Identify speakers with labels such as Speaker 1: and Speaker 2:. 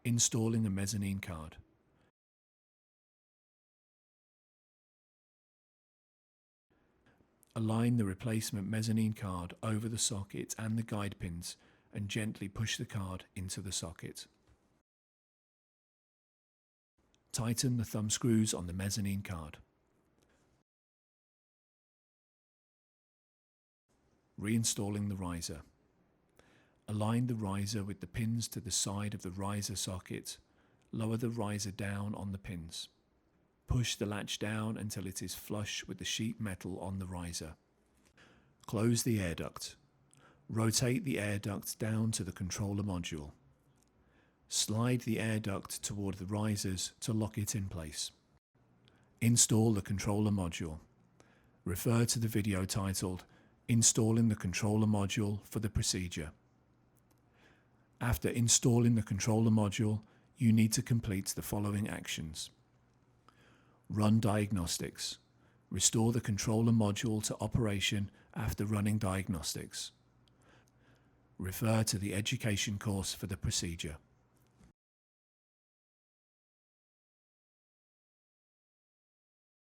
Speaker 1: Installing a mezzanine card. Align the replacement mezzanine card over the socket and the guide pins and gently push the card into the socket. Tighten the thumb screws on the mezzanine card. Reinstalling the riser. Align the riser with the pins to the side of the riser socket. Lower the riser down on the pins. Push the latch down until it is flush with the sheet metal on the riser. Close the air duct. Rotate the air duct down to the controller module. Slide the air duct toward the risers to lock it in place. Install the controller module. Refer to the video titled Installing the Controller Module for the procedure. After installing the controller module, you need to complete the following actions. Run diagnostics. Restore the controller module to operation after running diagnostics. Refer to the education course for the procedure.